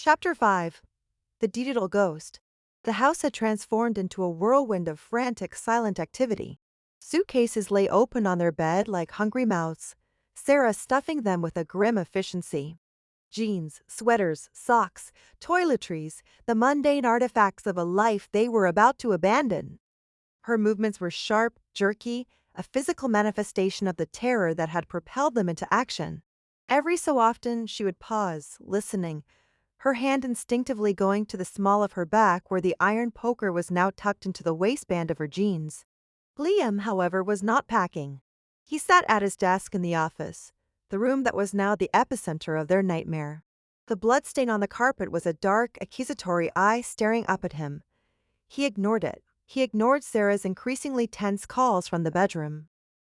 Chapter 5. The Digital Ghost. The house had transformed into a whirlwind of frantic, silent activity. Suitcases lay open on their bed like hungry mouths, Sarah stuffing them with a grim efficiency. Jeans, sweaters, socks, toiletries, the mundane artifacts of a life they were about to abandon. Her movements were sharp, jerky, a physical manifestation of the terror that had propelled them into action. Every so often, she would pause, listening, her hand instinctively going to the small of her back where the iron poker was now tucked into the waistband of her jeans. Liam, however, was not packing. He sat at his desk in the office, the room that was now the epicenter of their nightmare. The bloodstain on the carpet was a dark, accusatory eye staring up at him. He ignored it. He ignored Sarah's increasingly tense calls from the bedroom.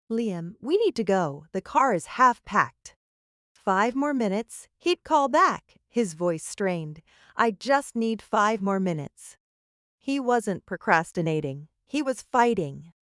"Liam, we need to go. The car is half packed." 5 more minutes, he'd call back, his voice strained. "I just need 5 more minutes." He wasn't procrastinating. He was fighting.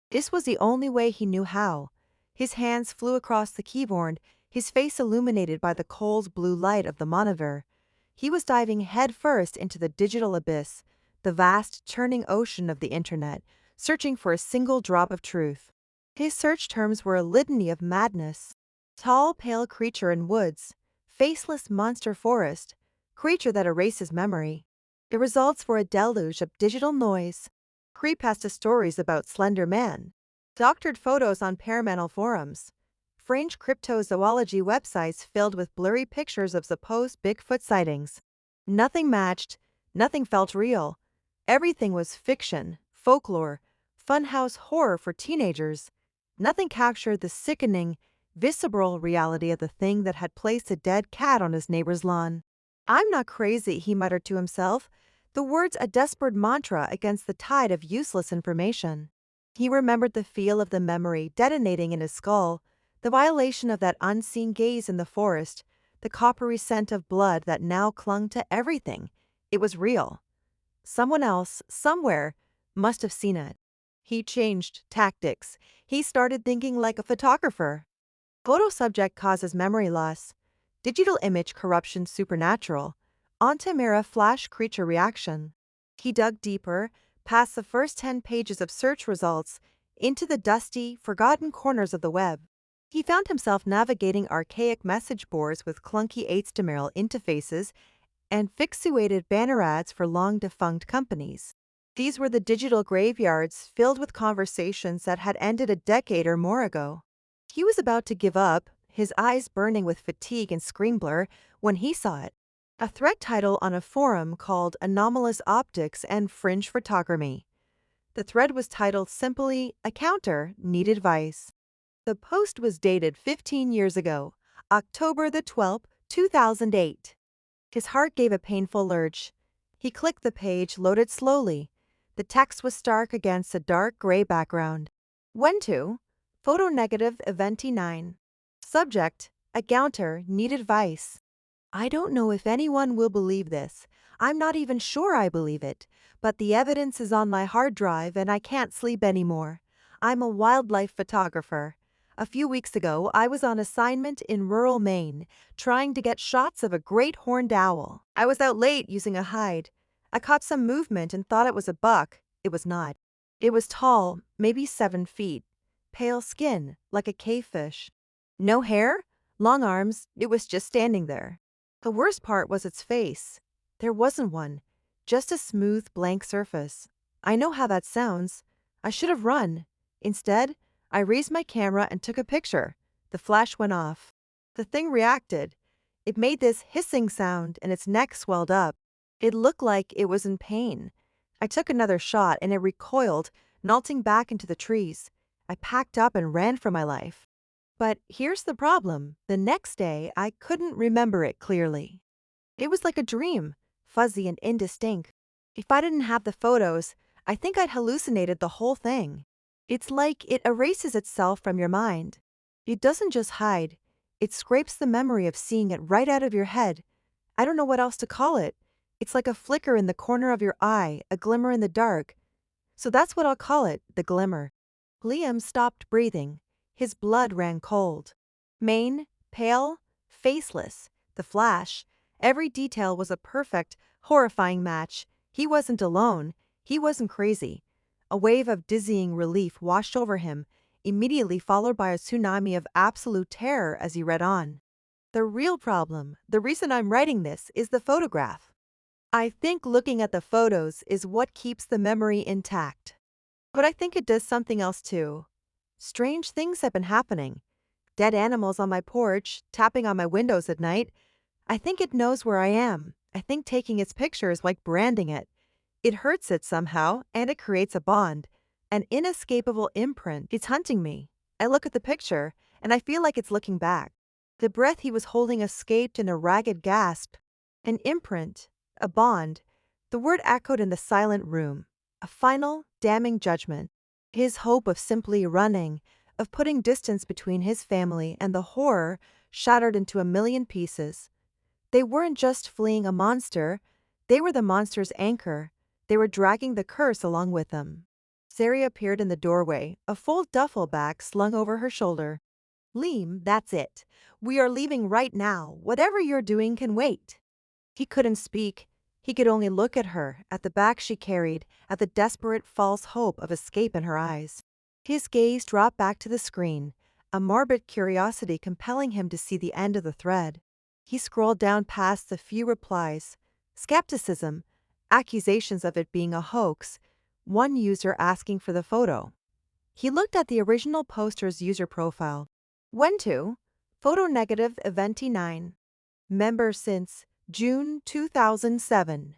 This was the only way he knew how. His hands flew across the keyboard, his face illuminated by the cold blue light of the monitor. He was diving headfirst into the digital abyss, the vast, churning ocean of the internet, searching for a single drop of truth. His search terms were a litany of madness. Tall, pale creature in woods, faceless monster forest, creature that erases memory. The results were a deluge of digital noise. Creepypasta stories about Slender Man, doctored photos on paranormal forums, fringe cryptozoology websites filled with blurry pictures of supposed Bigfoot sightings. Nothing matched, nothing felt real. Everything was fiction, folklore, funhouse horror for teenagers. Nothing captured the sickening, visceral reality of the thing that had placed a dead cat on his neighbor's lawn. "I'm not crazy," he muttered to himself, the words a desperate mantra against the tide of useless information. He remembered the feel of the memory detonating in his skull, the violation of that unseen gaze in the forest, the coppery scent of blood that now clung to everything. It was real. Someone else, somewhere, must have seen it. He changed tactics. He started thinking like a photographer. Photo subject causes memory loss. Digital image corruption supernatural. On-camera flash creature reaction. He dug deeper, past the first 10 pages of search results, into the dusty, forgotten corners of the web. He found himself navigating archaic message boards with clunky HTML interfaces and fixated banner ads for long-defunct companies. These were the digital graveyards filled with conversations that had ended a decade or more ago. He was about to give up, his eyes burning with fatigue and screen blur, when he saw it. A thread title on a forum called Anomalous Optics and Fringe Photogamy. The thread was titled simply, "A Counter, Need Advice." The post was dated 15 years ago, October the 12th, 2008. His heart gave a painful lurch. He clicked the page, loaded slowly. The text was stark against a dark gray background. When to? Photo negative Eventi 9. Subject, "A counter, Need Advice." I don't know if anyone will believe this. I'm not even sure I believe it. But the evidence is on my hard drive and I can't sleep anymore. I'm a wildlife photographer. A few weeks ago, I was on assignment in rural Maine, trying to get shots of a great horned owl. I was out late using a hide. I caught some movement and thought it was a buck. It was not. It was tall, maybe 7 feet. Pale skin, like a cavefish. No hair, long arms, it was just standing there. The worst part was its face. There wasn't one, just a smooth, blank surface. I know how that sounds. I should have run. Instead, I raised my camera and took a picture. The flash went off. The thing reacted. It made this hissing sound and its neck swelled up. It looked like it was in pain. I took another shot and it recoiled, knolting back into the trees. I packed up and ran for my life. But here's the problem. The next day, I couldn't remember it clearly. It was like a dream, fuzzy and indistinct. If I didn't have the photos, I think I'd hallucinated the whole thing. It's like it erases itself from your mind. It doesn't just hide. It scrapes the memory of seeing it right out of your head. I don't know what else to call it. It's like a flicker in the corner of your eye, a glimmer in the dark. So that's what I'll call it, the glimmer. Liam stopped breathing. His blood ran cold. Maine, pale, faceless, the flash, Every detail was a perfect, horrifying match. He wasn't alone. He wasn't crazy. A wave of dizzying relief washed over him, immediately followed by a tsunami of absolute terror as he read on. The real problem, the reason I'm writing this, is the photograph. I think looking at the photos is what keeps the memory intact. But I think it does something else too. Strange things have been happening. Dead animals on my porch, tapping on my windows at night. I think it knows where I am. I think taking its picture is like branding it. It hurts it somehow, and it creates a bond. An inescapable imprint. It's hunting me. I look at the picture, and I feel like it's looking back. The breath he was holding escaped in a ragged gasp. An imprint. A bond. The word echoed in the silent room. A final, damning judgment. His hope of simply running, of putting distance between his family and the horror, shattered into a million pieces. They weren't just fleeing a monster, they were the monster's anchor. They were dragging the curse along with them. Sari appeared in the doorway, a full duffel bag slung over her shoulder. Liam, that's it. We are leaving right now. Whatever you're doing can wait. He couldn't speak. He could only look at her, at the bag she carried, at the desperate false hope of escape in her eyes. His gaze dropped back to the screen, a morbid curiosity compelling him to see the end of the thread. He scrolled down past the few replies, skepticism, accusations of it being a hoax, one user asking for the photo. He looked at the original poster's user profile. When to? Photo negative Eventi 9. Member since June 2007.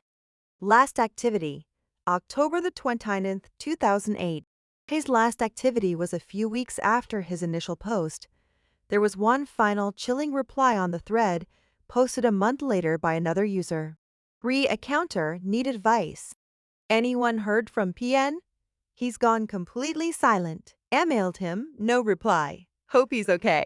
Last activity, October the 29th, 2008. His last activity was a few weeks after his initial post. There was one final chilling reply on the thread, posted a month later by another user. Re-accounter need advice. Anyone heard from PN? He's gone completely silent. Emailed him, no reply. Hope he's okay.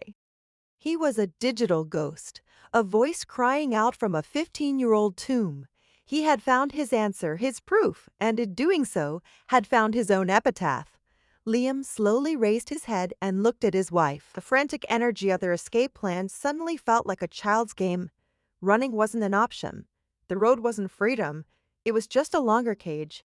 He was a digital ghost, a voice crying out from a 15-year-old tomb. He had found his answer, his proof, and in doing so, had found his own epitaph. Liam slowly raised his head and looked at his wife. The frantic energy of their escape plan suddenly felt like a child's game. Running wasn't an option. The road wasn't freedom. It was just a longer cage.